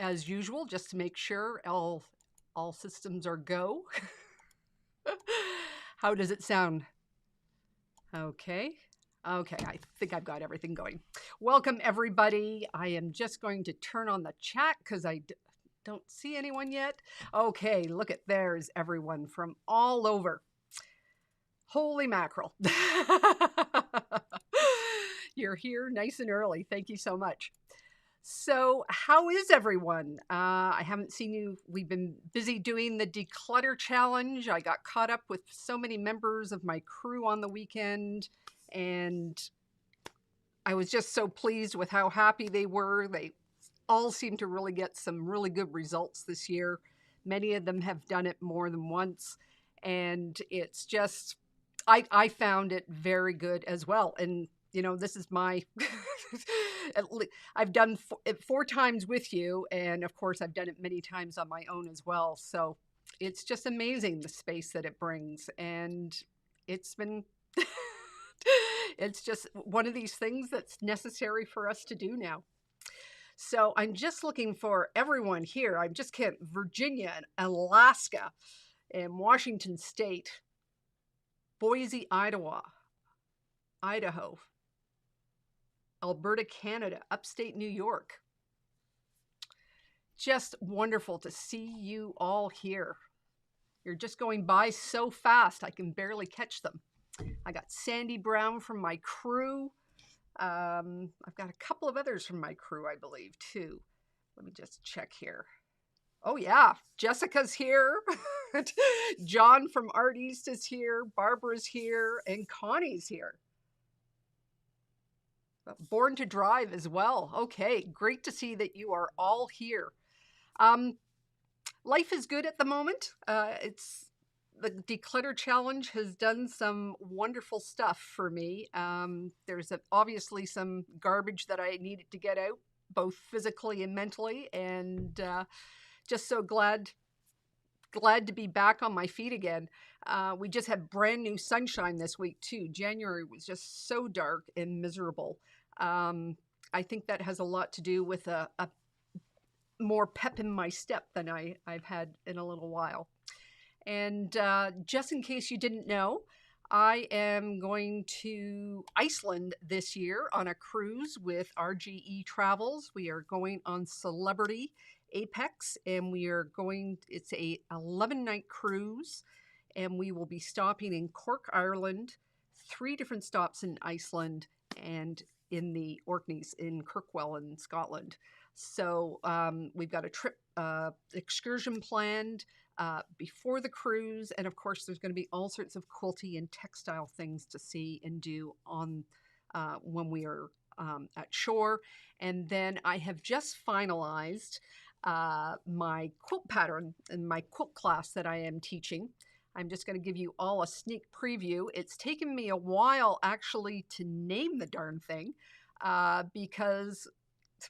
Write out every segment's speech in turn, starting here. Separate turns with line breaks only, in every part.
as usual, just to make sure all systems are go. How does it sound? Okay. Okay, I think I've got everything going. Welcome, everybody. I am just going to turn on the chat because I don't see anyone yet. Okay, look at there's everyone from all over. Holy mackerel. You're here nice and early. Thank you so much. So, how is everyone? I haven't seen you. We've been busy doing the declutter challenge. I got caught up with so many members of my crew on the weekend, and I was just so pleased with how happy they were. They all seem to really get some really good results this year. Many of them have done it more than once, and it's just, I found it very good as well. And this is my, I've done it 4 times with you. And of course, I've done it many times on my own as well. So it's just amazing the space that it brings. And it's been, it's just one of these things that's necessary for us to do now. So I'm just looking for everyone here. I'm just kidding. Virginia and Alaska and Washington State, Boise, Idaho, Alberta, Canada, upstate New York. Just wonderful to see you all here. You're just going by so fast, I can barely catch them. I got Sandy Brown from my crew. I've got a couple of others from my crew, I believe, too. Let me just check here. Oh, yeah. Jessica's here. John from Art East is here. Barbara's here. And Connie's here. Born to Drive as well. Okay, great to see that you are all here. Life is good at the moment. The Declutter Challenge has done some wonderful stuff for me. There's obviously some garbage that I needed to get out, both physically and mentally, and just so glad to be back on my feet again. We just had brand new sunshine this week too. January was just so dark and miserable. I think that has a lot to do with a more pep in my step than I've had in a little while. And just in case you didn't know, I am going to Iceland this year on a cruise with RGE Travels. We are going on Celebrity Apex, and it's a 11-night cruise, and we will be stopping in Cork, Ireland, 3 different stops in Iceland, and in the Orkneys in Kirkwell in Scotland. So we've got a trip excursion planned before the cruise, and of course there's going to be all sorts of quilty and textile things to see and do on when we are at shore. And then I have just finalized my quilt pattern in my quilt class that I am teaching. I'm just going to give you all a sneak preview. It's taken me a while actually to name the darn thing because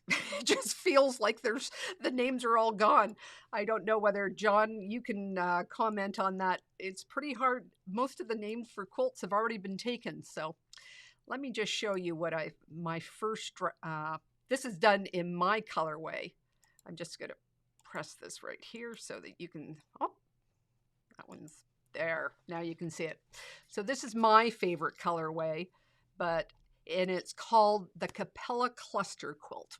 it just feels like the names are all gone. I don't know whether, John, you can comment on that. It's pretty hard. Most of the names for quilts have already been taken. So let me just show you what my first, this is done in my colorway. I'm just going to press this right here so that you can, oh, that one's there. Now you can see it. So this is my favorite colorway, and it's called the Capella Cluster Quilt.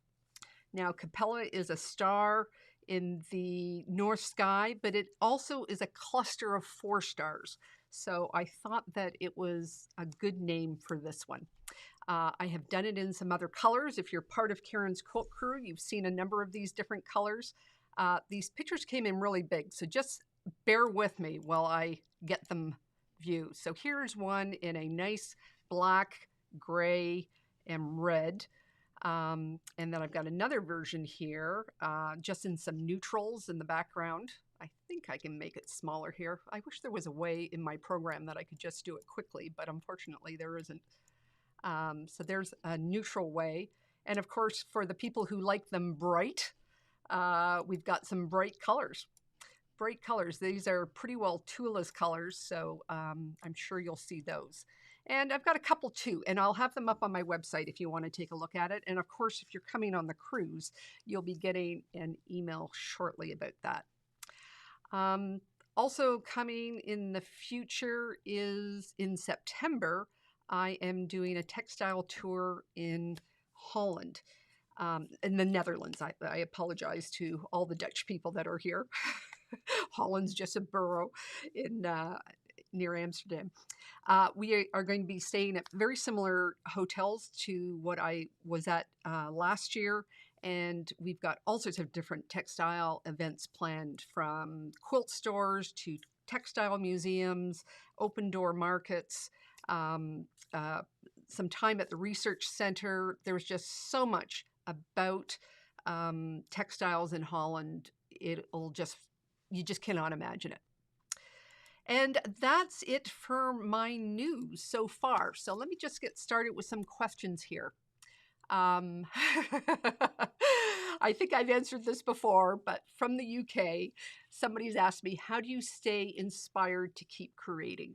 Now, Capella is a star in the north sky, but it also is a cluster of 4 stars. So I thought that it was a good name for this one. I have done it in some other colors. If you're part of Karen's quilt crew, you've seen a number of these different colors. These pictures came in really big, so just bear with me while I get them viewed. So here's one in a nice black, gray, and red. And then I've got another version here, just in some neutrals in the background. I think I can make it smaller here. I wish there was a way in my program that I could just do it quickly, but unfortunately there isn't. So there's a neutral way. And of course, for the people who like them bright, we've got some bright colors. Bright colors. These are pretty well Tula's colors, so I'm sure you'll see those. And I've got a couple too, and I'll have them up on my website if you want to take a look at it. And of course, if you're coming on the cruise, you'll be getting an email shortly about that. Um, Also coming in the future is in September, I am doing a textile tour in Holland, in the Netherlands. I apologize to all the Dutch people that are here. Holland's just a borough in near Amsterdam. We are going to be staying at very similar hotels to what I was at last year. And we've got all sorts of different textile events planned, from quilt stores to textile museums, open door markets, um, uh, some time at the research center. There's just so much about textiles in Holland. You just cannot imagine it. And that's it for my news so far. So let me just get started with some questions here. I think I've answered this before, but from the UK, somebody's asked me, how do you stay inspired to keep creating?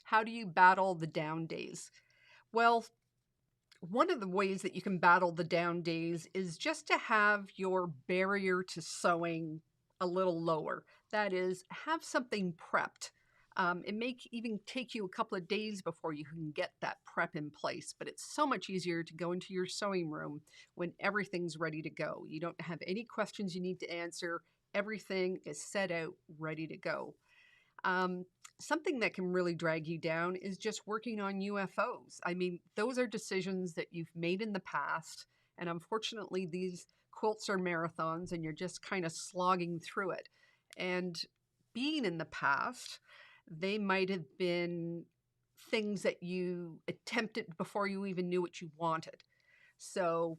How do you battle the down days? Well, one of the ways that you can battle the down days is just to have your barrier to sewing a little lower. That is, have something prepped. It may even take you a couple of days before you can get that prep in place, but it's so much easier to go into your sewing room when everything's ready to go. You don't have any questions you need to answer. Everything is set out, ready to go. Something that can really drag you down is just working on UFOs. I mean, those are decisions that you've made in the past, and unfortunately, these quilts are marathons, and you're just kind of slogging through it. And being in the past, they might have been things that you attempted before you even knew what you wanted. So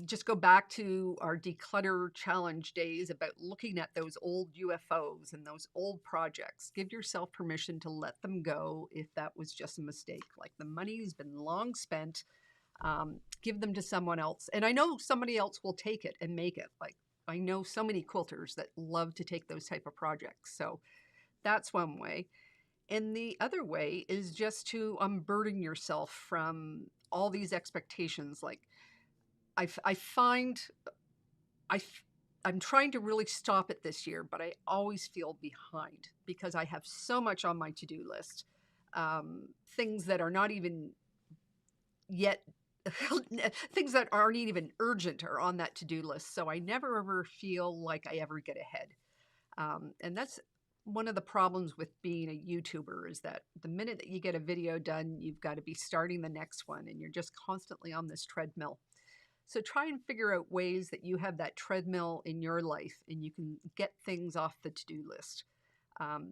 just go back to our declutter challenge days about looking at those old UFOs and those old projects. Give yourself permission to let them go if that was just a mistake. Like, the money's been long spent. Give them to someone else. And I know somebody else will take it and make it. Like, I know so many quilters that love to take those type of projects. So that's one way. And the other way is just to unburden yourself from all these expectations. Like, I find I'm trying to really stop it this year, but I always feel behind because I have so much on my to-do list. Things that are not even yet, things that aren't even urgent are on that to-do list. So I never ever feel like I ever get ahead. And that's one of the problems with being a YouTuber, is that the minute that you get a video done, you've got to be starting the next one, and you're just constantly on this treadmill. So try and figure out ways that you have that treadmill in your life and you can get things off the to-do list.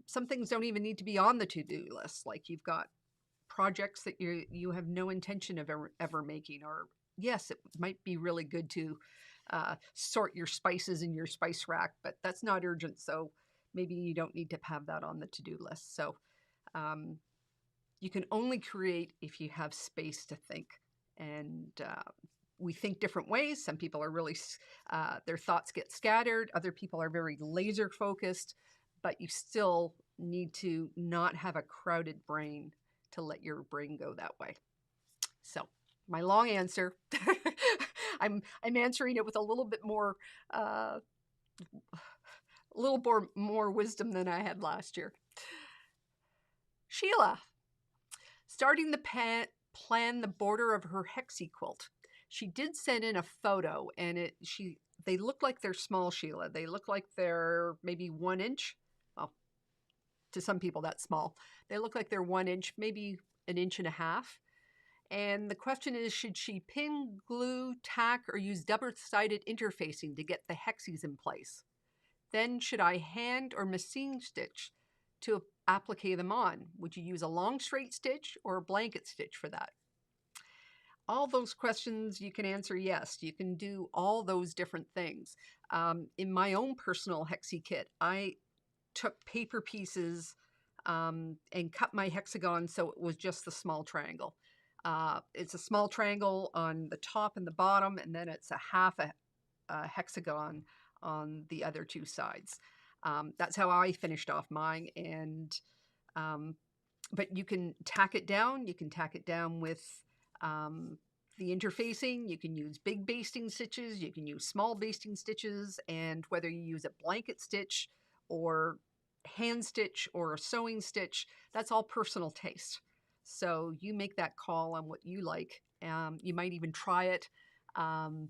Some things don't even need to be on the to-do list. Like, you've got projects that you have no intention of ever making. Or yes, it might be really good to sort your spices in your spice rack, but that's not urgent. So maybe you don't need to have that on the to-do list. So you can only create if you have space to think. And we think different ways. Some people are really, their thoughts get scattered. Other people are very laser focused, but you still need to not have a crowded brain to let your brain go that way. So my long answer, I'm answering it with a little bit more, more wisdom than I had last year. Sheila, starting to plan the border of her Hexi quilt. She did send in a photo, and they look like they're small, Sheila. They look like they're maybe 1 inch. Well, to some people that's small. They look like they're 1 inch, maybe 1.5 inches. And the question is, should she pin, glue, tack, or use double-sided interfacing to get the Hexis in place? Then should I hand or machine stitch to applique them on? Would you use a long straight stitch or a blanket stitch for that? All those questions you can answer yes. You can do all those different things. In my own personal Hexi kit, I took paper pieces and cut my hexagon so it was just the small triangle. It's a small triangle on the top and the bottom, and then it's a half a hexagon on the other two sides. That's how I finished off mine. And but you can tack it down. You can tack it down with the interfacing. You can use big basting stitches. You can use small basting stitches. And whether you use a blanket stitch or hand stitch or a sewing stitch, that's all personal taste. So you make that call on what you like. You might even try it and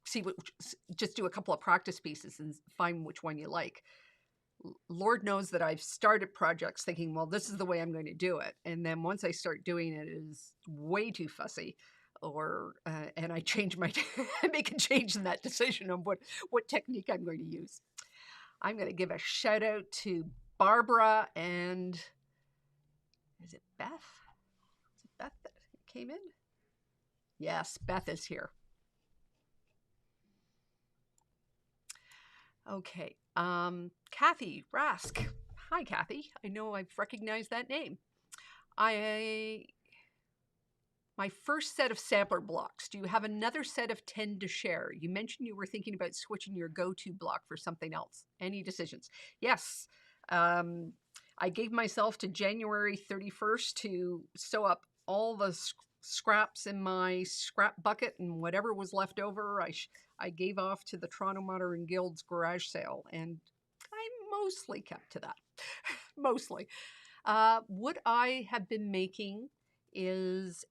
see what, just do a couple of practice pieces and find which one you like. Lord knows that I've started projects thinking, well, this is the way I'm going to do it. And then once I start doing it, it is way too fussy, or and I change my, I make a change in that decision on what technique I'm going to use. I'm going to give a shout out to Barbara and is it Beth? Is it Beth that came in? Yes, Beth is here. Okay. Kathy Rask. Hi, Kathy. I know I've recognized that name. My first set of sampler blocks. Do you have another set of 10 to share? You mentioned you were thinking about switching your go-to block for something else. Any decisions? Yes. I gave myself to January 31st to sew up all the scraps in my scrap bucket, and whatever was left over, I gave off to the Toronto Modern Guild's garage sale, and I mostly kept to that. Mostly. What I have been making is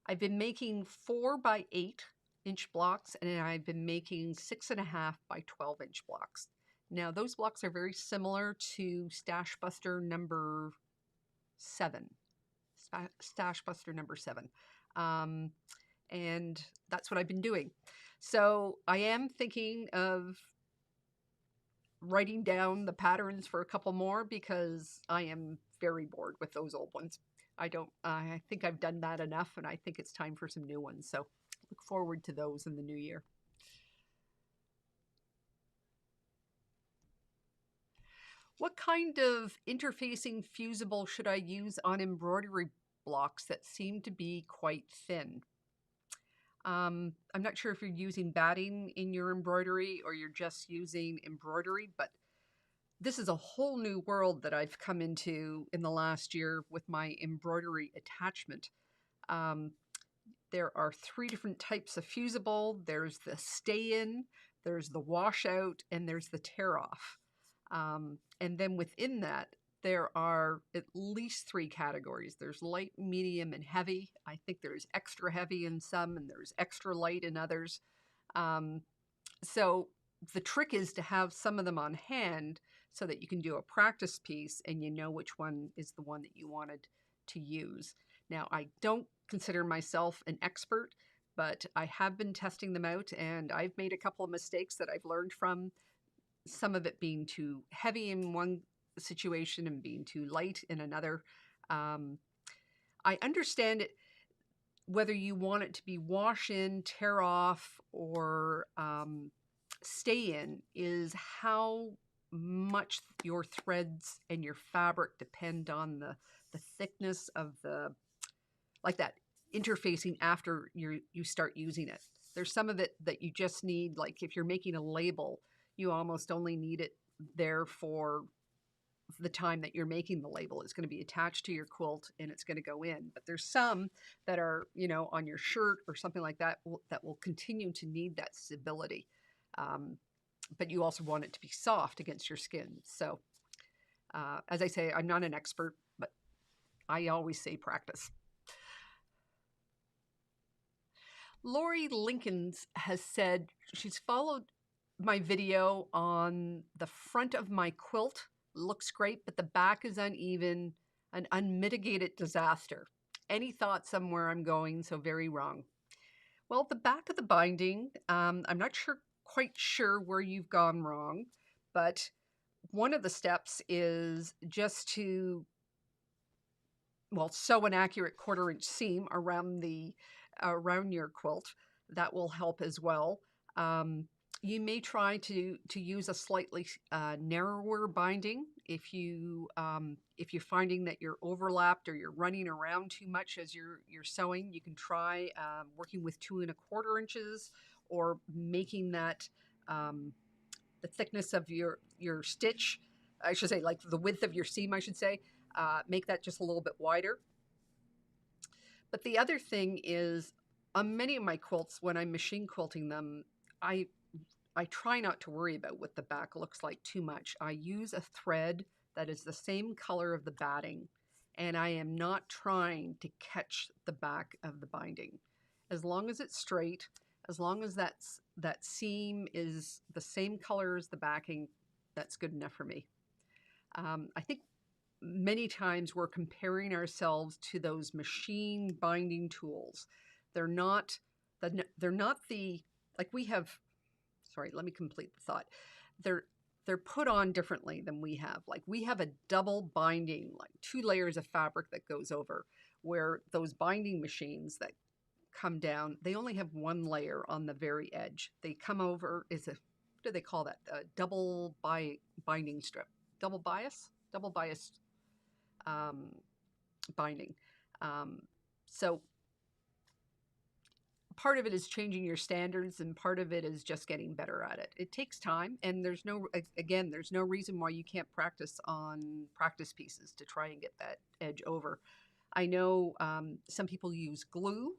I've been making 4 by 8 inch blocks, and I've been making 6.5 by 12 inch blocks. Now, those blocks are very similar to Stash Buster number 7. Stash Buster number 7. And that's what I've been doing. So I am thinking of writing down the patterns for a couple more because I am very bored with those old ones. I think I've done that enough, and I think it's time for some new ones. So look forward to those in the new year. What kind of interfacing fusible should I use on embroidery blocks that seem to be quite thin? I'm not sure if you're using batting in your embroidery or you're just using embroidery, but this is a whole new world that I've come into in the last year with my embroidery attachment. There are 3 different types of fusible. There's the stay-in, there's the washout, and there's the tear-off. And then within that, there are at least 3 categories. There's light, medium, and heavy. I think there's extra heavy in some, and there's extra light in others. So the trick is to have some of them on hand so that you can do a practice piece and you know which one is the one that you wanted to use. Now, I don't consider myself an expert, but I have been testing them out, and I've made a couple of mistakes that I've learned from, some of it being too heavy in one situation and being too light in another. I understand it, whether you want it to be wash in, tear off, or stay in, is how much your threads and your fabric depend on the thickness of the, like that interfacing after you start using it. There's some of it that you just need, like if you're making a label, you almost only need it there for the time that you're making the label. It's going to be attached to your quilt and it's going to go in. But there's some that are, on your shirt or something like that that will continue to need that stability. But you also want it to be soft against your skin. So as I say, I'm not an expert, but I always say practice. Lori Lincolns has said she's followed my video on the front of my quilt. Looks great, but the back is uneven, an unmitigated disaster. Any thoughts on where I'm going? So very wrong. Well, the back of the binding, I'm not quite sure where you've gone wrong, but one of the steps is just to, sew an accurate 1/4 inch seam around your quilt. That will help as well. You may try to use a slightly narrower binding if you're finding that you're overlapped or you're running around too much as you're sewing. You can try working with 2 1/4 inches, or making that the thickness of your stitch I should say, like the width of your seam, I should say, make that just a little bit wider. But the other thing is, on many of my quilts, when I'm machine quilting them, I I try not to worry about what the back looks like too much. I use a thread that is the same color of the batting, and I am not trying to catch the back of the binding. As long as it's straight, as long as that seam is the same color as the backing, that's good enough for me. I think many times we're comparing ourselves to those machine binding tools. They're not they're not the like we have. Sorry, let me complete the thought. They're they're put on differently than we have. Like we have a double binding, like 2 layers of fabric that goes over, where those binding machines that come down, they only have 1 layer on the very edge. They come over is a what do they call that? A binding strip, double bias binding. So part of it is changing your standards and part of it is just getting better at it. It takes time, and there's no reason why you can't practice on practice pieces to try and get that edge over. I know some people use glue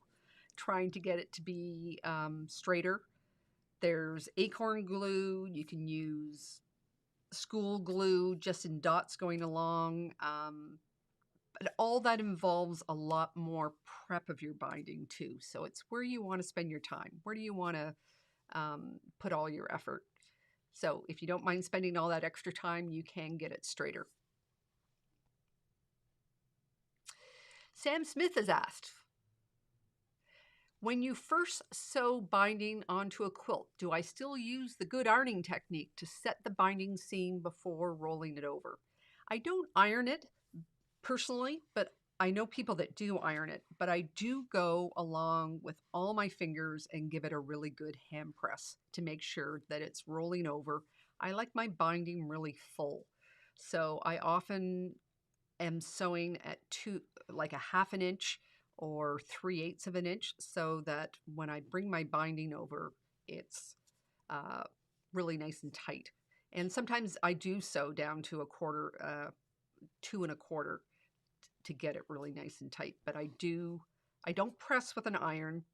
trying to get it to be straighter. There's acorn glue. You can use school glue just in dots going along. But all that involves a lot more prep of your binding too. So it's where you want to spend your time. Where do you want to put all your effort? So if you don't mind spending all that extra time, you can get it straighter. Sam Smith has asked, when you first sew binding onto a quilt, do I still use the good ironing technique to set the binding seam before rolling it over? I don't iron it personally, but I know people that do iron it, but I do go along with all my fingers and give it a really good hand press to make sure that it's rolling over. I like my binding really full. So I often am sewing at like a 1/2 inch or 3/8 of an inch so that when I bring my binding over, it's really nice and tight. And sometimes I do sew down to 2 1/4 to get it really nice and tight. But I don't press with an iron,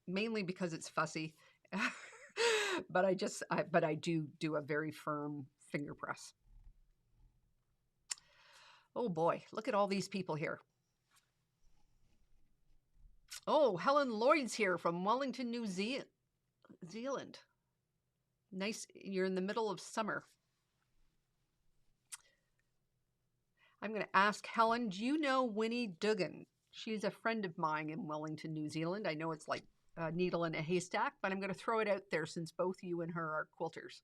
mainly because it's fussy. But I do a very firm finger press. Oh boy, look at all these people here. Oh, Helen Lloyd's here from Wellington, New Zealand. Nice, you're in the middle of summer. I'm going to ask Helen, do you know Winnie Duan? She's a friend of mine in Wellington, New Zealand. I know it's like a needle in a haystack, but I'm going to throw it out there since both you and her are quilters.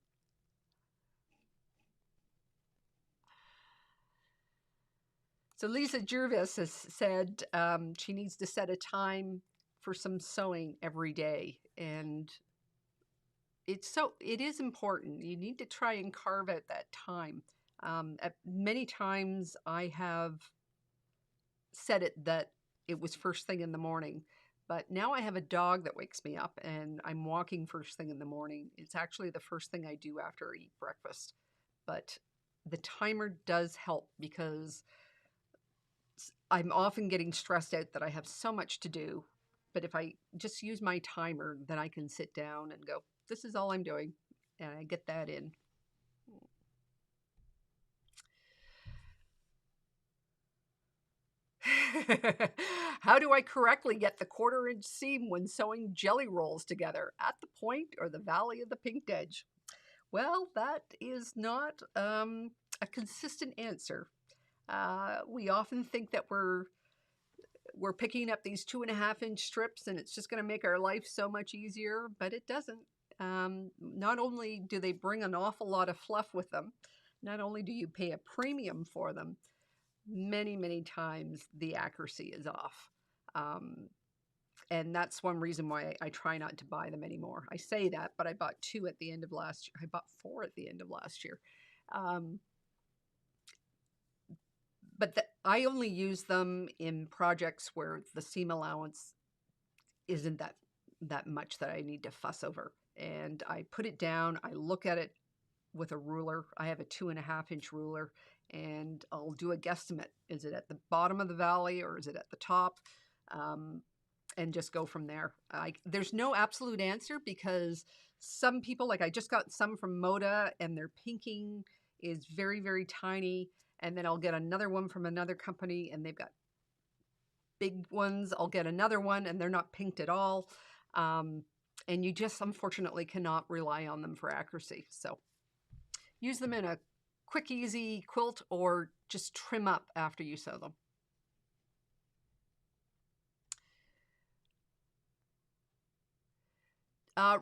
So Lisa Jervis has said she needs to set a time for some sewing every day. And it is important. You need to try and carve out that time. Many times I have said it that it was first thing in the morning, but now I have a dog that wakes me up and I'm walking first thing in the morning. It's actually the first thing I do after I eat breakfast. But the timer does help because I'm often getting stressed out that I have so much to do. But if I just use my timer, then I can sit down and go, this is all I'm doing. And I get that in. How do I correctly get the 1/4 inch seam when sewing jelly rolls together? At the point or the valley of the pinked edge? Well, that is not a consistent answer. We often think that we're picking up these 2.5 inch strips and it's just going to make our life so much easier, but it doesn't. Not only do they bring an awful lot of fluff with them, not only do you pay a premium for them, many times the accuracy is off. And that's one reason why I try not to buy them anymore. I say that, but I bought 2 at the end of last year. I bought 4 at the end of last year. But I only use them in projects where the seam allowance isn't that much that I need to fuss over. And I put it down, I look at it with a ruler. I have a 2.5-inch ruler, and I'll do a guesstimate. Is it at the bottom of the valley or is it at the top? And just go from there. There's no absolute answer because some people, like I just got some from Moda, and their pinking is very, very tiny. And then I'll get another one from another company, and they've got big ones. I'll get another one, and they're not pinked at all. And you just unfortunately cannot rely on them for accuracy. So use them in a quick, easy quilt, or just trim up after you sew them.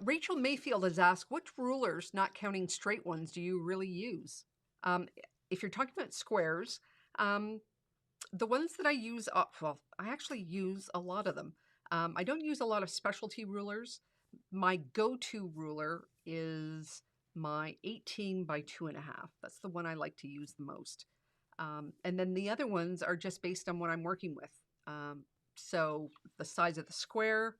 Rachel Mayfield has asked, which rulers, not counting straight ones, do you really use? If you're talking about squares, the ones that I use, well, I actually use a lot of them. I don't use a lot of specialty rulers. My go-to ruler is my 18 by 2.5. That's the one I like to use the most. And then the other ones are just based on what I'm working with. So the size of the square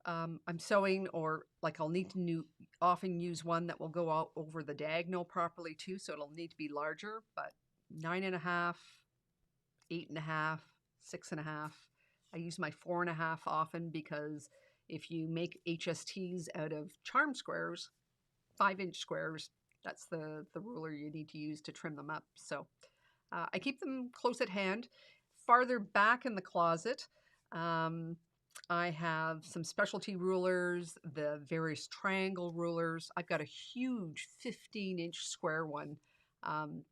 I'm sewing, or like I'll need to often use one that will go out over the diagonal properly too, so it'll need to be larger, but 9.5, 8.5, 6.5. I use my 4.5 often because if you make HSTs out of charm squares, 5-inch squares, that's the ruler you need to use to trim them up. So I keep them close at hand. Farther back in the closet, I have some specialty rulers, the various triangle rulers. I've got a huge 15-inch square one.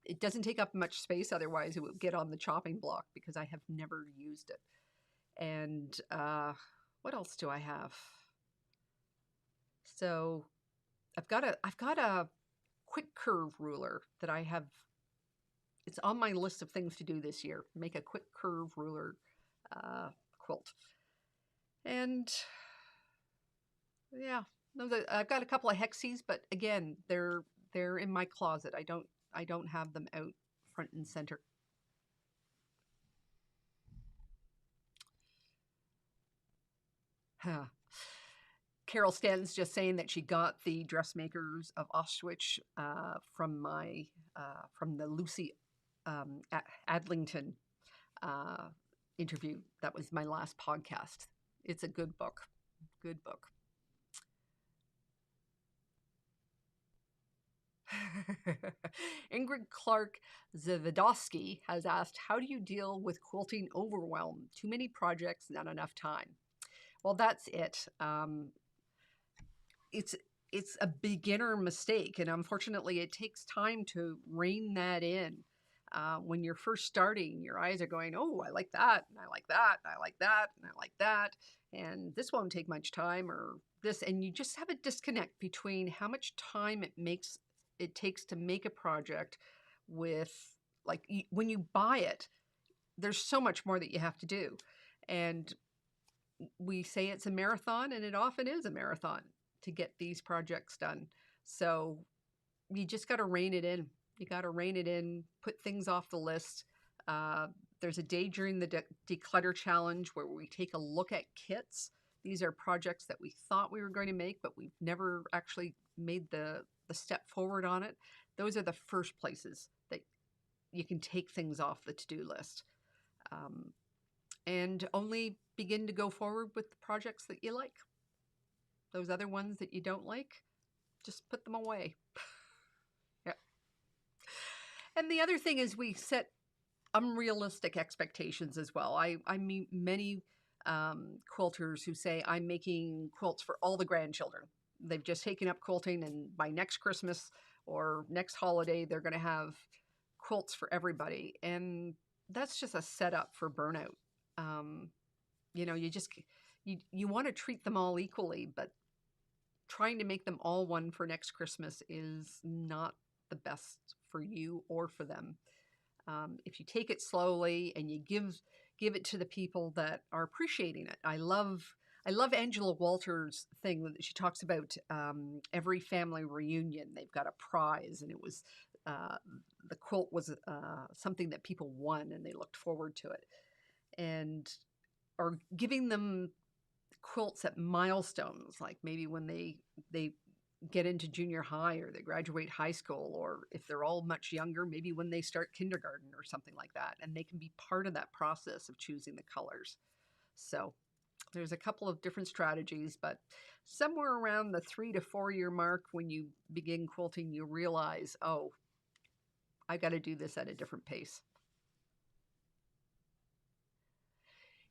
It doesn't take up much space, otherwise it would get on the chopping block because I have never used it. And what else do I have? So I've got a quick curve ruler that I have. It's on my list of things to do this year. Make a quick curve ruler quilt. And yeah, I've got a couple of Hexis, but again, they're in my closet. I don't have them out front and center. Huh. Carol Stanton's just saying that she got the dressmakers of Auschwitz from the Lucy Adlington interview. That was my last podcast. It's a good book. Good book. Ingrid Clark Zavodowski has asked, how do you deal with quilting overwhelm? Too many projects, not enough time. Well, that's it. It's a beginner mistake, and unfortunately it takes time to rein that in. When you're first starting, your eyes are going, oh, I like that, and I like that, and I like that, and I like that, and this won't take much time, or this, and you just have a disconnect between how much time it takes to make a project with, like, when you buy it, there's so much more that you have to do. And we say it's a marathon, and it often is a marathon to get these projects done. So you just got to rein it in. You got to rein it in, put things off the list. There's a day during the Declutter Challenge where we take a look at kits. These are projects that we thought we were going to make, but we've never actually made the step forward on it. Those are the first places that you can take things off the to-do list. And only begin to go forward with the projects that you like. Those other ones that you don't like, just put them away. Yeah. And the other thing is we set unrealistic expectations as well. I meet many quilters who say, I'm making quilts for all the grandchildren. They've just taken up quilting, and by next Christmas or next holiday, they're going to have quilts for everybody. And that's just a setup for burnout. You know, you want to treat them all equally, but trying to make them all one for next Christmas is not the best for you or for them. If you take it slowly and you give it to the people that are appreciating it. I love Angela Walters' thing that she talks about every family reunion. They've got a prize, and it was the quilt was something that people won, and they looked forward to it. And or giving them quilts at milestones, like maybe when they get into junior high or they graduate high school, or if they're all much younger, maybe when they start kindergarten or something like that. And they can be part of that process of choosing the colors. So there's a couple of different strategies, but somewhere around the 3 to 4 year mark, when you begin quilting, you realize, oh, I got to do this at a different pace.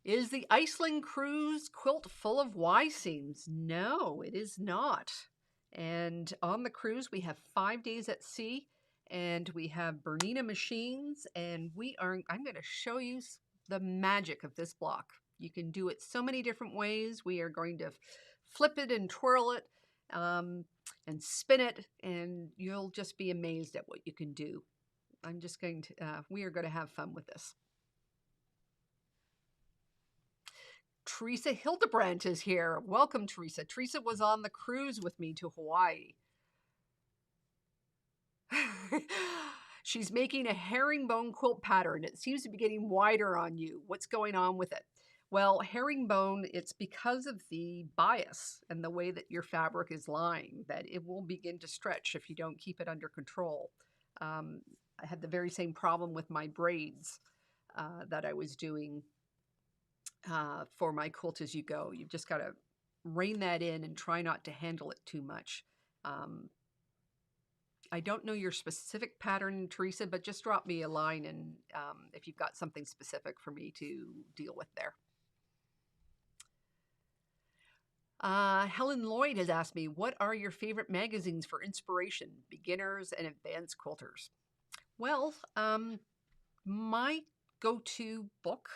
Is the Iceland cruise quilt full of Y seams? No, it is not. And on the cruise, we have 5 days at sea, and we have Bernina machines, and I'm going to show you the magic of this block. You can do it so many different ways. We are going to flip it and twirl it and spin it, and you'll just be amazed at what you can do. We are going to have fun with this. Teresa Hildebrandt is here. Welcome, Teresa. Teresa was on the cruise with me to Hawaii. She's making a herringbone quilt pattern. It seems to be getting wider on you. What's going on with it? Well, herringbone, it's because of the bias and the way that your fabric is lying that it will begin to stretch if you don't keep it under control. I had the very same problem with my braids that I was doing for my Quilt As You Go. You've just got to rein that in and try not to handle it too much. I don't know your specific pattern, Teresa, but just drop me a line and if you've got something specific for me to deal with there. Helen Lloyd has asked me, what are your favorite magazines for inspiration, beginners and advanced quilters? Well, my go-to book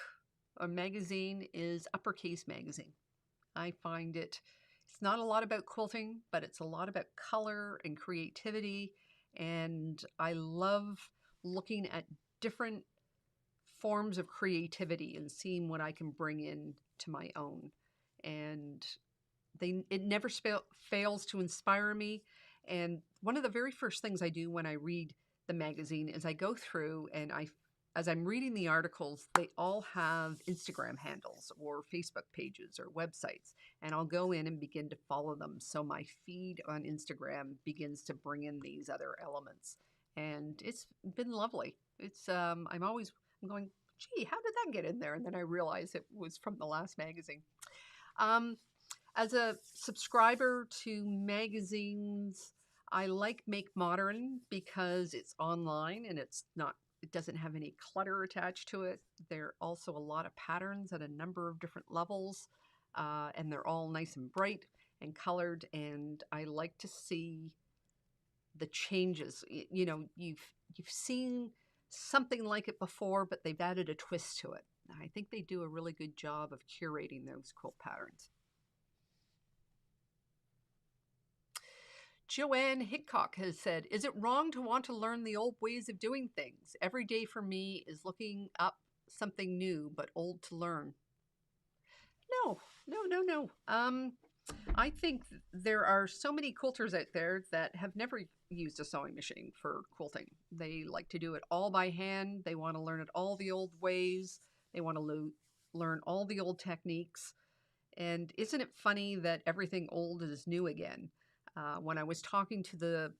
or magazine is Uppercase Magazine. I find it's not a lot about quilting, but it's a lot about color and creativity. And I love looking at different forms of creativity and seeing what I can bring in to my own. And it never fails to inspire me. And one of the very first things I do when I read the magazine is I go through and as I'm reading the articles, they all have Instagram handles or Facebook pages or websites, and I'll go in and begin to follow them. So my feed on Instagram begins to bring in these other elements, and it's been lovely. I'm going, gee, how did that get in there? And then I realize it was from the last magazine. As a subscriber to magazines, I like Make Modern because it's online and it doesn't have any clutter attached to it. There are also a lot of patterns at a number of different levels, and they're all nice and bright and colored, and I like to see the changes. You know, you've seen something like it before, but they've added a twist to it. I think they do a really good job of curating those quilt patterns. Joanne Hickok has said, is it wrong to want to learn the old ways of doing things? Every day for me is looking up something new, but old to learn. No. I think there are so many quilters out there that have never used a sewing machine for quilting. They like to do it all by hand. They want to learn it all the old ways. They want to learn all the old techniques. And isn't it funny that everything old is new again? When I was talking to the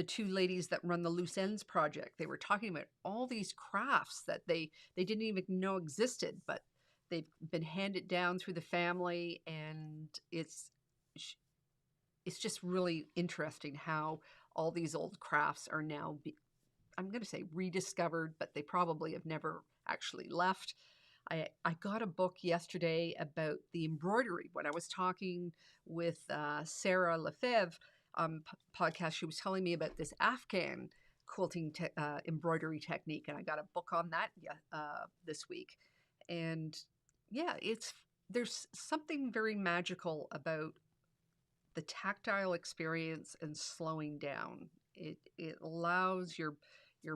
two ladies that run the Loose Ends Project, they were talking about all these crafts that they didn't even know existed, but they've been handed down through the family, and it's just really interesting how all these old crafts are now, I'm going to say rediscovered, but they probably have never actually left. I got a book yesterday about the embroidery. When I was talking with Sarah Lefebvre podcast, she was telling me about this Afghan quilting embroidery technique, and I got a book on that this week. And yeah, there's something very magical about the tactile experience and slowing down. It allows your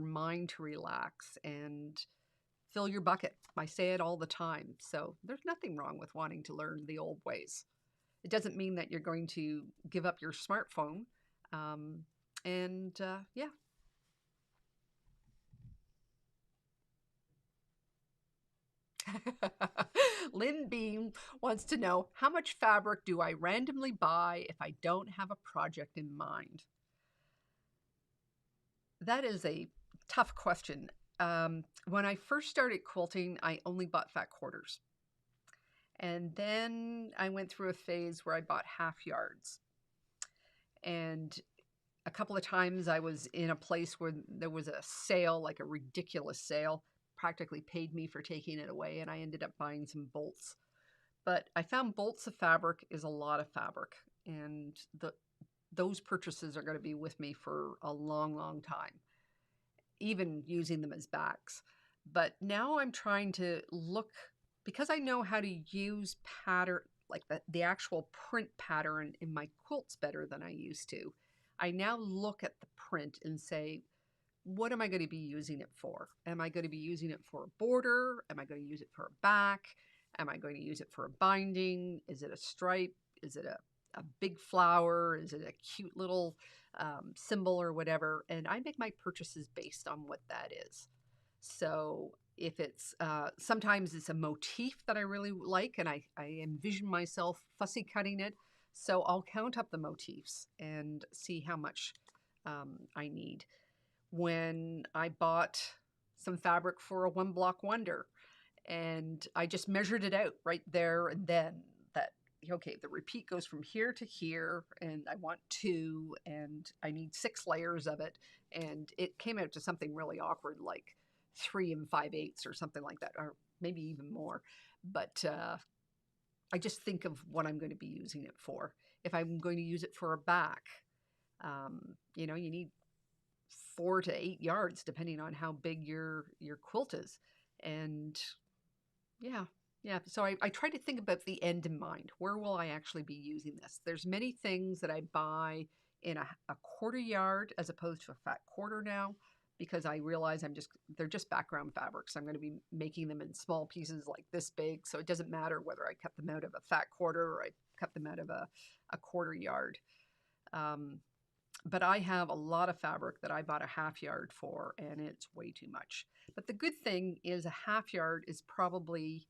mind to relax and fill your bucket. I say it all the time. So there's nothing wrong with wanting to learn the old ways. It doesn't mean that you're going to give up your smartphone. Yeah. Lynn Beam wants to know, how much fabric do I randomly buy if I don't have a project in mind? That is a tough question. When I first started quilting, I only bought fat quarters. And then I went through a phase where I bought half yards. And a couple of times I was in a place where there was a sale, like a ridiculous sale, practically paid me for taking it away, and I ended up buying some bolts. But I found bolts of fabric is a lot of fabric, and those purchases are going to be with me for a long, long time, even using them as backs. But now I'm trying to look, because I know how to use pattern, like the actual print pattern in my quilts better than I used to. I now look at the print and say, what am I going to be using it for? Am I going to be using it for a border? Am I going to use it for a back? Am I going to use it for a binding? Is it a stripe? Is it a big flower? Is it a cute little symbol or whatever? And I make my purchases based on what that is. So if it's, sometimes it's a motif that I really like and I envision myself fussy cutting it. So I'll count up the motifs and see how much I need. When I bought some fabric for a one block wonder, and I just measured it out right there and then, that, okay, the repeat goes from here to here, and I want 2, and I need 6 layers of it, and it came out to something really awkward, like 3 5/8 or something like that, or maybe even more. But I just think of what I'm going to be using it for. If I'm going to use it for a back, you know, you need 4 to 8 yards depending on how big your quilt is. And yeah. So I try to think about the end in mind. Where will I actually be using this? There's many things that I buy in a quarter yard as opposed to a fat quarter now, because I realize they're just background fabrics. I'm going to be making them in small pieces like this big. So it doesn't matter whether I cut them out of a fat quarter or I cut them out of a quarter yard. But I have a lot of fabric that I bought a half yard for, and it's way too much. But the good thing is a half yard is probably,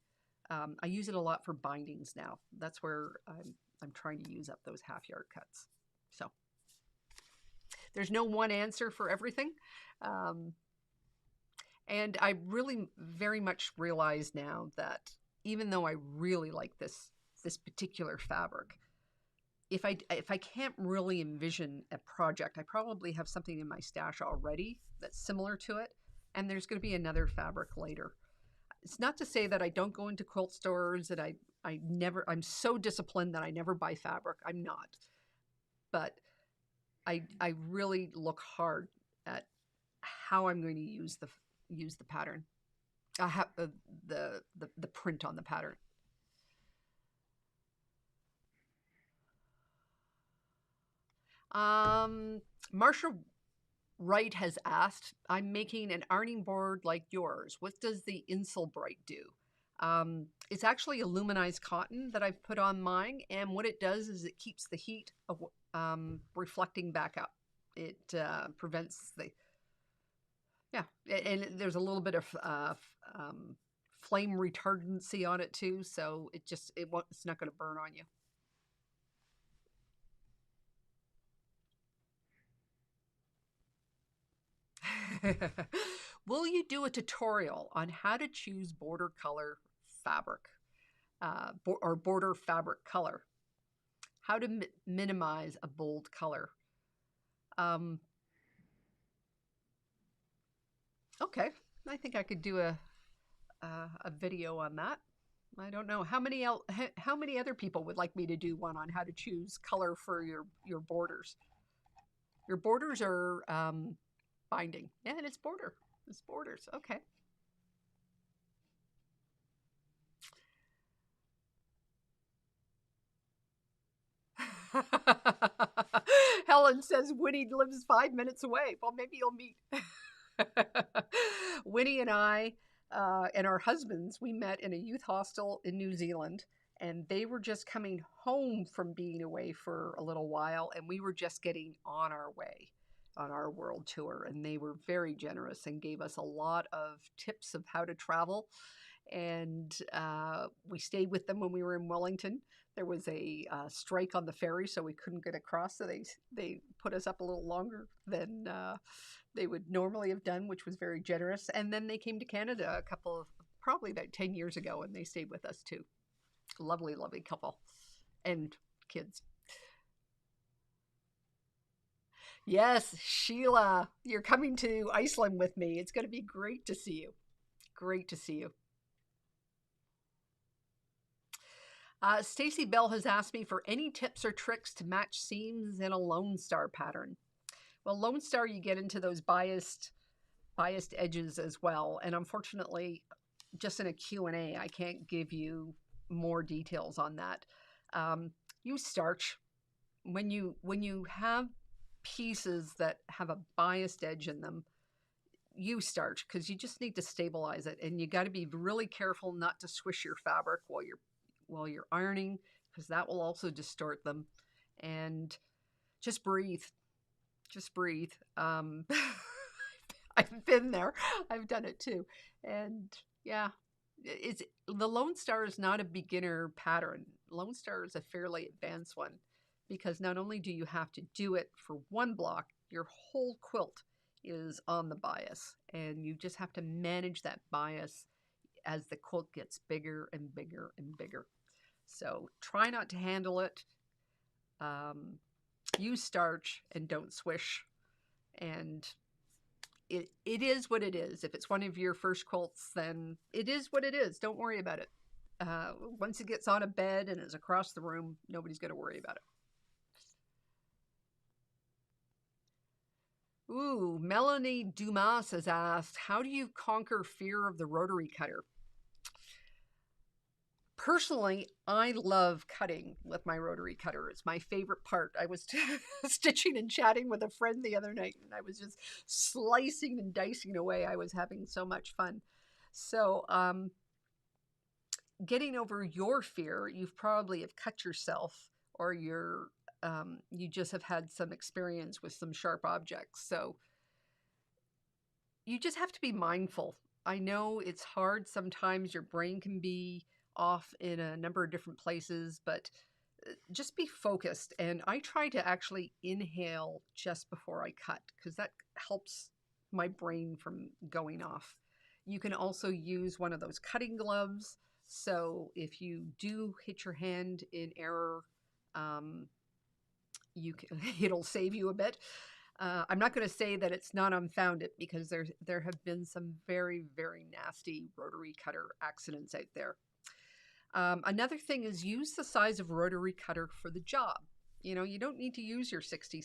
I use it a lot for bindings now. That's where I'm trying to use up those half yard cuts. So there's no one answer for everything. And I really very much realize now that even though I really like this particular fabric, if I can't really envision a project, I probably have something in my stash already that's similar to it, and there's going to be another fabric later. It's not to say that I don't go into quilt stores, that I'm so disciplined that I never buy fabric. I'm not. But I really look hard at how I'm going to use the pattern. I have the print on the pattern. Marsha Wright has asked, I'm making an ironing board like yours. What does the insulbrite do? It's actually aluminized cotton that I've put on mine, and what it does is it keeps the heat reflecting back up. It prevents and there's a little bit of flame retardancy on it too, so it's not going to burn on you. Will you do a tutorial on how to choose border color fabric or border fabric color? How to minimize a bold color? Okay, I think I could do a video on that. I don't know how many other people would like me to do one on how to choose color for your borders. Your borders are binding. Yeah, and it's border. It's borders. Okay. Helen says Winnie lives 5 minutes away. Well, maybe you'll meet. Winnie and I and our husbands, we met in a youth hostel in New Zealand, and they were just coming home from being away for a little while, and we were just getting on our way on our world tour, and they were very generous and gave us a lot of tips of how to travel. and we stayed with them when we were in Wellington. There was a strike on the ferry, so we couldn't get across. So they put us up a little longer than they would normally have done, which was very generous. And then they came to Canada a couple of probably about 10 years ago, and they stayed with us too. Lovely, lovely couple and kids. Yes, Sheila, you're coming to Iceland with me. It's going to be great to see you. Great to see you. Stacy Bell has asked me for any tips or tricks to match seams in a Lone Star pattern. Well, Lone Star, you get into those biased edges as well. And unfortunately, just in a Q&A, I can't give you more details on that. Use starch. When you have pieces that have a biased edge in them, use starch, because you just need to stabilize it, and you got to be really careful not to swish your fabric while you're ironing, because that will also distort them. And just breathe. Just breathe. I've been there. I've done it too. And yeah, the Lone Star is not a beginner pattern. Lone Star is a fairly advanced one, because not only do you have to do it for one block, your whole quilt is on the bias, and you just have to manage that bias as the quilt gets bigger and bigger and bigger. So try not to handle it. Use starch and don't swish. And it is what it is. If it's one of your first quilts, then it is what it is. Don't worry about it. Once it gets on a bed and is across the room, nobody's going to worry about it. Ooh, Melanie Dumas has asked, how do you conquer fear of the rotary cutter? Personally, I love cutting with my rotary cutter. It's my favorite part. I was stitching and chatting with a friend the other night, and I was just slicing and dicing away. I was having so much fun. So, getting over your fear, you've probably have cut yourself, or you just have had some experience with some sharp objects. So you just have to be mindful. I know it's hard. Sometimes your brain can be off in a number of different places, but just be focused. And I try to actually inhale just before I cut, because that helps my brain from going off. You can also use one of those cutting gloves. So if you do hit your hand in error, it'll save you a bit. I'm not going to say that it's not unfounded, because there have been some very, very nasty rotary cutter accidents out there. Another thing is, use the size of rotary cutter for the job. You don't need to use your 60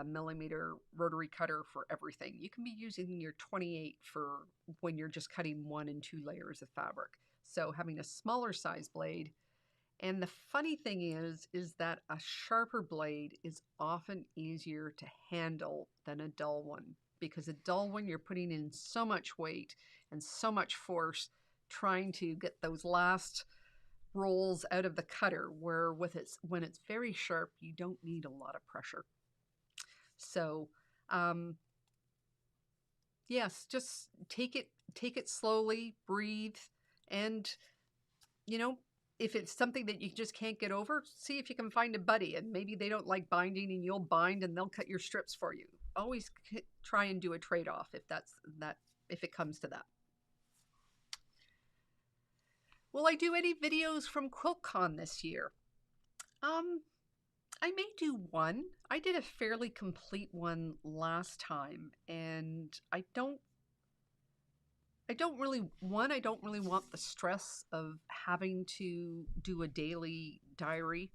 millimeter rotary cutter for everything. You can be using your 28 for when you're just cutting 1 and 2 layers of fabric. So having a smaller size blade. And the funny thing is that a sharper blade is often easier to handle than a dull one, because a dull one, you're putting in so much weight and so much force trying to get those last rolls out of the cutter, where when it's very sharp, you don't need a lot of pressure. So yes, just take it slowly, breathe, and if it's something that you just can't get over, see if you can find a buddy, and maybe they don't like binding and you'll bind and they'll cut your strips for you. Always try and do a trade-off if it comes to that. Will I do any videos from QuiltCon this year? I may do one. I did a fairly complete one last time, and I don't really want the stress of having to do a daily diary.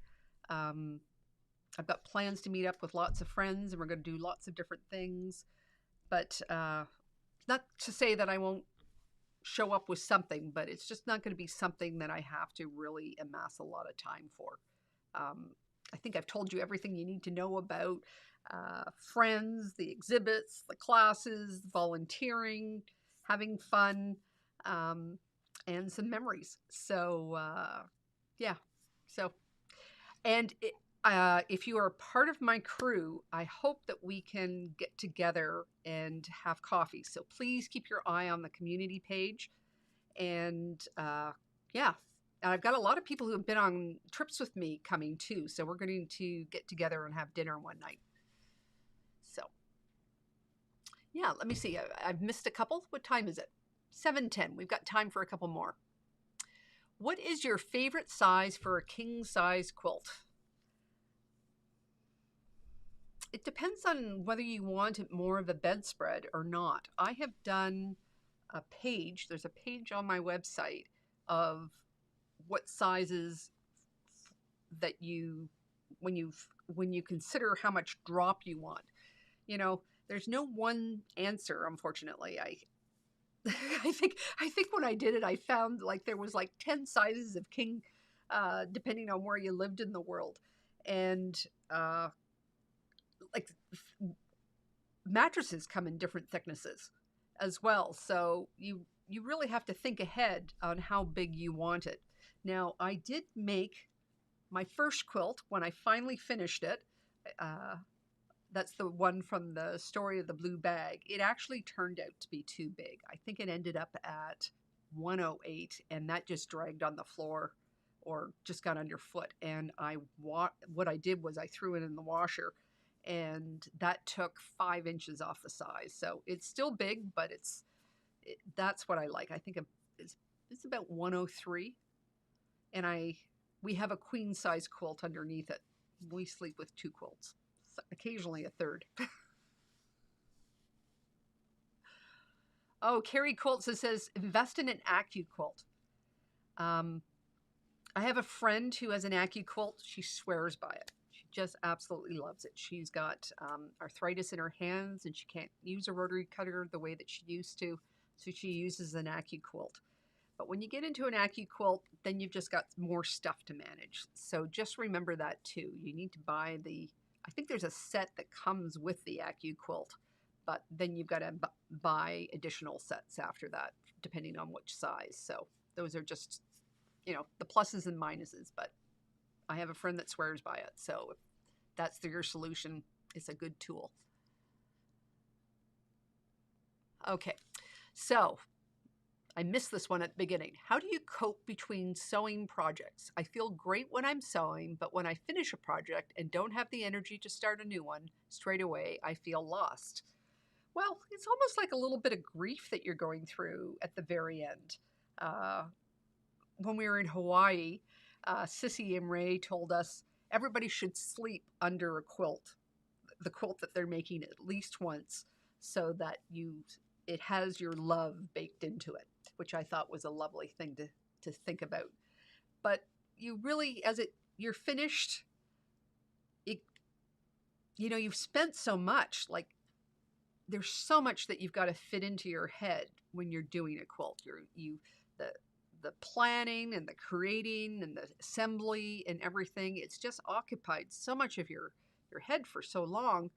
I've got plans to meet up with lots of friends, and we're going to do lots of different things. But not to say that I won't show up with something, but it's just not going to be something that I have to really amass a lot of time for. I think I've told you everything you need to know about friends, the exhibits, the classes, volunteering, having fun, and some memories. So, yeah. So, and if you are part of my crew, I hope that we can get together and have coffee. So please keep your eye on the community page. And yeah, and I've got a lot of people who have been on trips with me coming too. So we're going to get together and have dinner one night. So yeah, let me see. I've missed a couple. What time is it? 7:10. We've got time for a couple more. What is your favorite size for a king size quilt? It depends on whether you want it more of a bedspread or not. I have done a page. There's a page on my website of what sizes that you, when you consider how much drop you want. You know, there's no one answer, unfortunately. I think when I did it, I found like there was like 10 sizes of king, depending on where you lived in the world, and like mattresses come in different thicknesses as well. So you really have to think ahead on how big you want it. Now, I did make my first quilt when I finally finished it. That's the one from the story of the blue bag. It actually turned out to be too big. I think it ended up at 108, and that just dragged on the floor or just got underfoot. And what I did was I threw it in the washer, and that took 5 inches off the size. So it's still big, but that's what I like. I think it's about 103, and we have a queen size quilt underneath it. We sleep with 2 quilts. Occasionally a third. Oh, Carrie Quilts says, invest in an AcuQuilt. I have a friend who has an AcuQuilt. She swears by it. She just absolutely loves it. She's got arthritis in her hands, and she can't use a rotary cutter the way that she used to, so she uses an AcuQuilt. But when you get into an AcuQuilt, then you've just got more stuff to manage. So just remember that too. You need to buy I think there's a set that comes with the AcuQuilt, but then you've got to buy additional sets after that, depending on which size. So those are just, the pluses and minuses, but I have a friend that swears by it. So if that's your solution, it's a good tool. Okay, so I missed this one at the beginning. How do you cope between sewing projects? I feel great when I'm sewing, but when I finish a project and don't have the energy to start a new one straight away, I feel lost. Well, it's almost like a little bit of grief that you're going through at the very end. When we were in Hawaii, Sissy and Ray told us everybody should sleep under a quilt, the quilt that they're making at least once, so that it has your love baked into it, which I thought was a lovely thing to think about. But you really, you're finished, you've spent so much, like there's so much that you've got to fit into your head when you're doing a quilt. The planning and the creating and the assembly and everything, it's just occupied so much of your head for so long.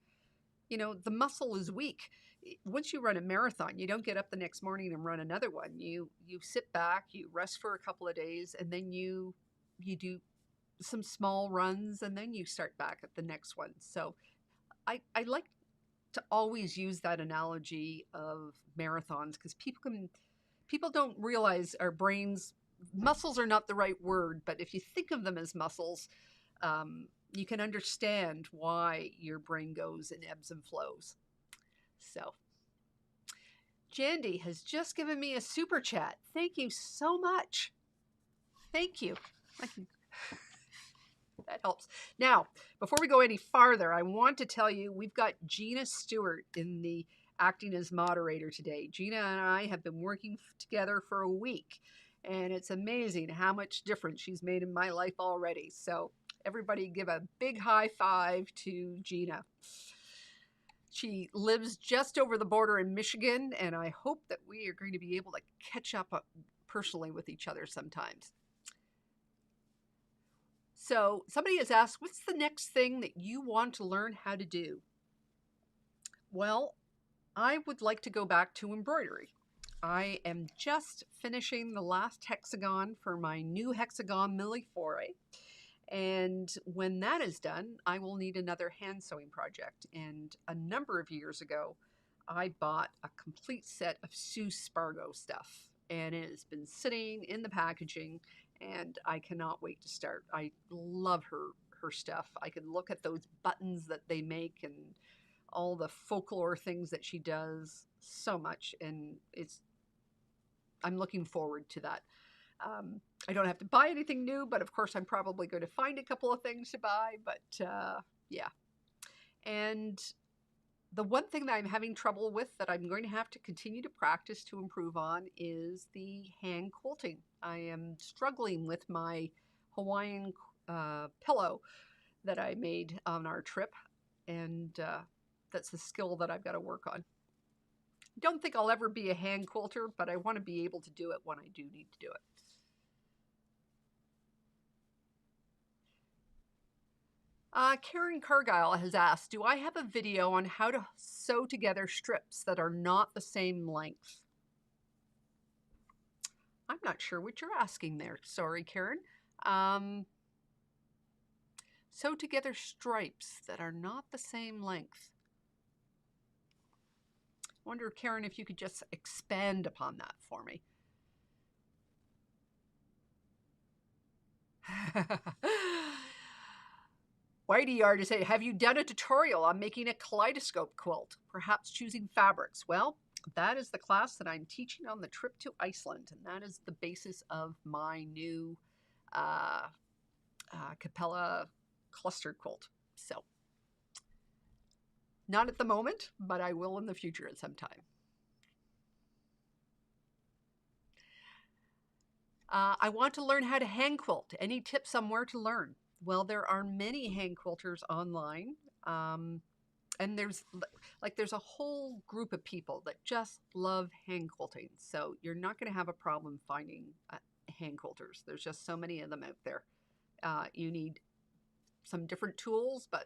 The muscle is weak. Once you run a marathon, you don't get up the next morning and run another one. You sit back, you rest for a couple of days, and then you do some small runs, and then you start back at the next one. So I like to always use that analogy of marathons, because people don't realize our brains, muscles are not the right word, but if you think of them as muscles, you can understand why your brain goes in ebbs and flows. So, Jandy has just given me a super chat. Thank you so much. Thank you. That helps. Now, before we go any farther, I want to tell you we've got Gina Stewart acting as moderator today. Gina and I have been working together for a week, and it's amazing how much difference she's made in my life already. So everybody give a big high five to Gina. She lives just over the border in Michigan, and I hope that we are going to be able to catch up personally with each other sometimes. So somebody has asked, what's the next thing that you want to learn how to do? Well, I would like to go back to embroidery. I am just finishing the last hexagon for my new hexagon Millefore. And when that is done, I will need another hand sewing project. And a number of years ago, I bought a complete set of Sue Spargo stuff. and it has been sitting in the packaging, and I cannot wait to start. I love her stuff. I can look at those buttons that they make and all the folklore things that she does so much, and I'm looking forward to that. I don't have to buy anything new, but of course I'm probably going to find a couple of things to buy. But yeah, and the one thing that I'm having trouble with that I'm going to have to continue to practice to improve on is the hand quilting. I am struggling with my Hawaiian pillow that I made on our trip, and that's a skill that I've got to work on. Don't think I'll ever be a hand quilter, but I want to be able to do it when I do need to do it. Karen Cargyle has asked, do I have a video on how to sew together strips that are not the same length? I'm not sure what you're asking there. Sorry, Karen. Sew together stripes that are not the same length. I wonder, Karen, if you could just expand upon that for me. Whitey R to say, have you done a tutorial on making a kaleidoscope quilt, perhaps choosing fabrics? Well, that is the class that I'm teaching on the trip to Iceland, and that is the basis of my new Capella cluster quilt. So, not at the moment, but I will in the future at some time. I want to learn how to hand quilt. Any tips on where to learn? Well, there are many hand quilters online. And there's a whole group of people that just love hand quilting. So you're not going to have a problem finding hand quilters. There's just so many of them out there. You need some different tools, but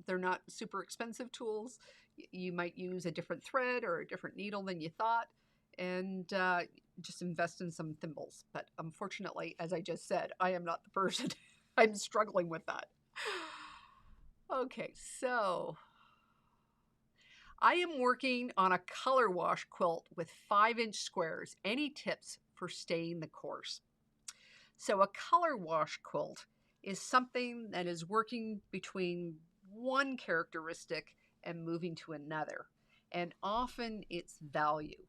they're not super expensive tools. You might use a different thread or a different needle than you thought, and just invest in some thimbles. But unfortunately, as I just said, I am not the person. I'm struggling with that. Okay, so I am working on a color wash quilt with 5-inch squares. Any tips for staying the course? So a color wash quilt is something that is working between one characteristic and moving to another. And often it's value.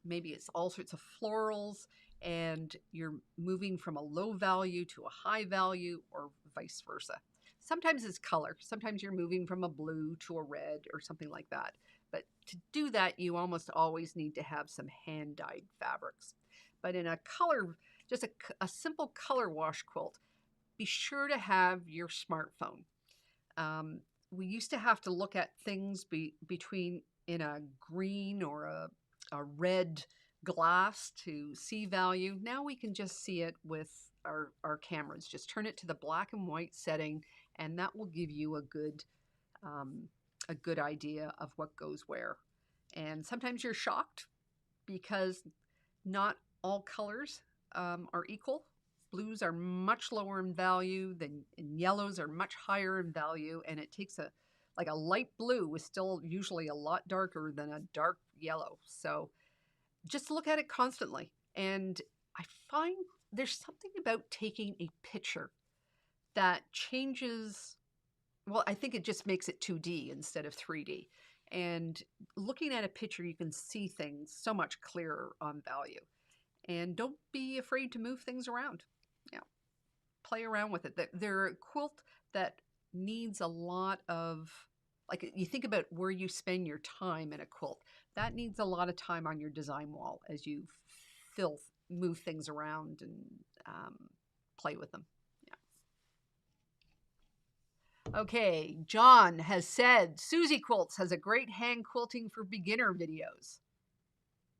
Maybe it's all sorts of florals, and you're moving from a low value to a high value, or vice versa. Sometimes it's color. Sometimes you're moving from a blue to a red or something like that. But to do that, you almost always need to have some hand-dyed fabrics. But in a color, just a simple color wash quilt, be sure to have your smartphone. We used to have to look at things between in a green or a red glass to see value. Now we can just see it with our cameras. Just turn it to the black and white setting, and that will give you a good idea of what goes where. And sometimes you're shocked because not all colors are equal. Blues are much lower in value and yellows are much higher in value, and it takes a light blue is still usually a lot darker than a dark yellow. So just look at it constantly. And I find there's something about taking a picture that changes, well, I think it just makes it 2D instead of 3D. And looking at a picture, you can see things so much clearer on value. And don't be afraid to move things around. Yeah, play around with it. They're a quilt that needs a lot of, like, you think about where you spend your time in a quilt. That needs a lot of time on your design wall as you move things around and play with them. Yeah. Okay, John has said, Susie Quilts has a great hand quilting for beginner videos.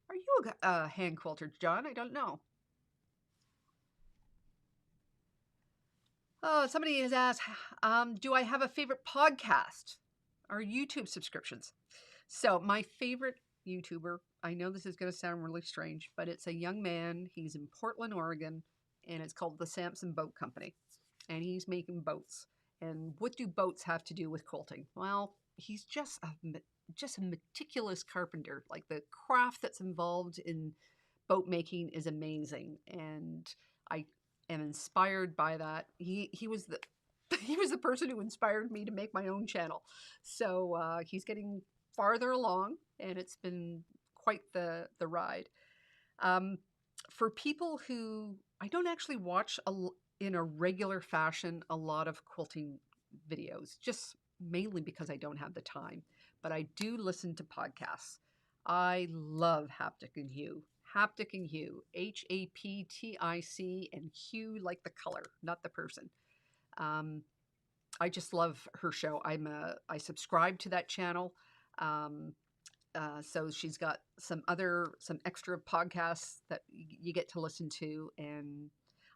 Are you a hand quilter, John? I don't know. Oh, somebody has asked, do I have a favorite podcast or YouTube subscriptions? So my favorite YouTuber, I know this is going to sound really strange, but it's a young man. He's in Portland, Oregon, and it's called the Samson Boat Company. And he's making boats. And what do boats have to do with quilting? Well, he's just a meticulous carpenter. Like the craft that's involved in boat making is amazing, and I am inspired by that. He was the he was the person who inspired me to make my own channel. So he's getting farther along, and it's been quite the ride. For people who I don't actually watch in a regular fashion a lot of quilting videos, just mainly because I don't have the time, but I do listen to podcasts. I love Haptic and Hue. Haptic and Hue, Haptic, and Hue like the color, not the person. I just love her show. I subscribe to that channel. So she's got some extra podcasts that you get to listen to, and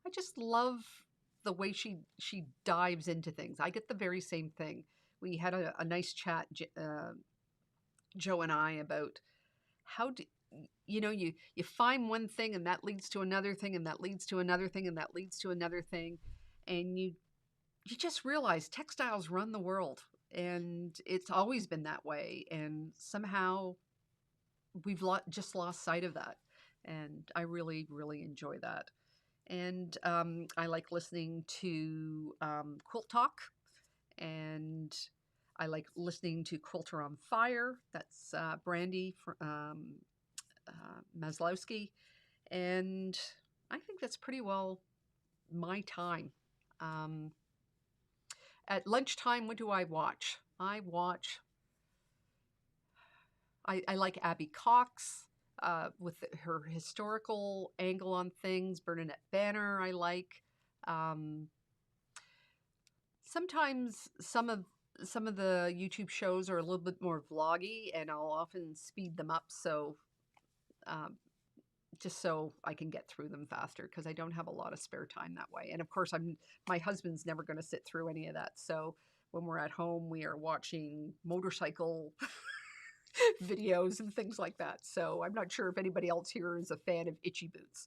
I just love the way she dives into things. I get the very same thing. We had a nice chat, Joe and I, about how do you find one thing and that leads to another thing and that leads to another thing and that leads to another thing, and you just realize textiles run the world, and it's always been that way, and somehow we've just lost sight of that, and I really, really enjoy that. And I like listening to Quilt Talk, and I like listening to Quilter on Fire. That's Brandy Maslowski, and I think that's pretty well my time. At lunchtime, what do I watch? I like Abby Cox with her historical angle on things. Bernadette Banner, I like. Sometimes some of the YouTube shows are a little bit more vloggy, and I'll often speed them up just so I can get through them faster, because I don't have a lot of spare time that way. And of course, my husband's never going to sit through any of that. So when we're at home, we are watching motorcycle videos and things like that. So I'm not sure if anybody else here is a fan of Itchy Boots.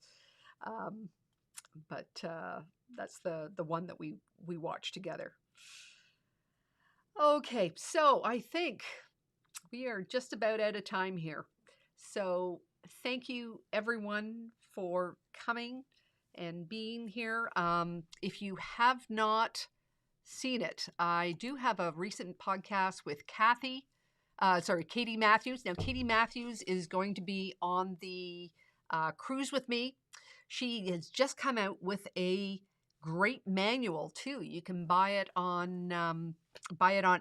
But that's the one that we watch together. Okay, so I think we are just about out of time here. So thank you, everyone, for coming and being here. If you have not seen it, I do have a recent podcast with Katie Matthews. Now, Katie Matthews is going to be on the cruise with me. She has just come out with a great manual too. You can buy it on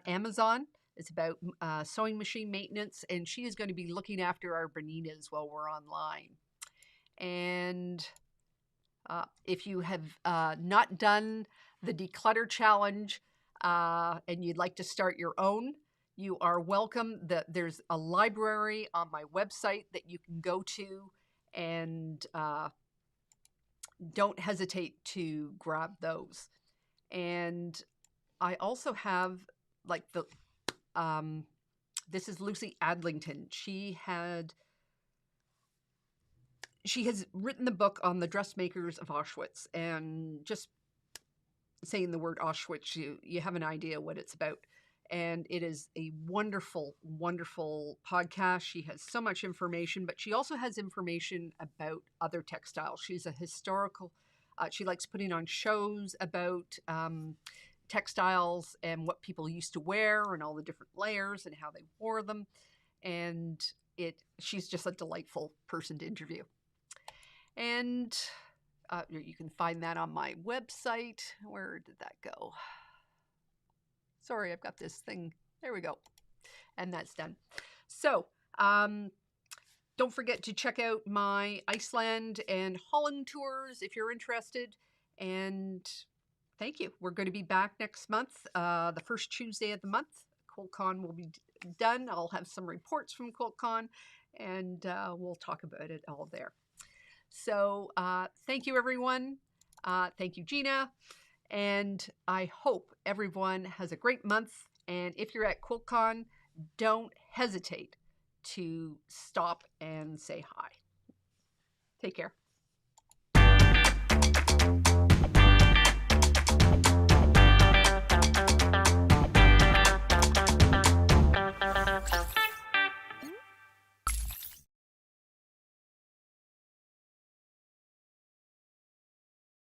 Amazon. It's about sewing machine maintenance, and she is going to be looking after our Bonitas while we're online. And if you have not done the Declutter Challenge and you'd like to start your own, you are welcome. There's a library on my website that you can go to, and don't hesitate to grab those. And I also have this is Lucy Adlington. She has written the book on the dressmakers of Auschwitz, and just saying the word Auschwitz, you have an idea what it's about. And it is a wonderful, wonderful podcast. She has so much information, but she also has information about other textiles. She's a historical, she likes putting on shows about textiles and what people used to wear and all the different layers and how they wore them. And she's just a delightful person to interview. And you can find that on my website. Where did that go? Sorry, I've got this thing. There we go. And that's done. So, don't forget to check out my Iceland and Holland tours if you're interested. And thank you. We're going to be back next month, the first Tuesday of the month. QuiltCon will be done. I'll have some reports from QuiltCon, and we'll talk about it all there. So thank you, everyone. Thank you, Gina. And I hope everyone has a great month. And if you're at QuiltCon, don't hesitate to stop and say hi. Take care.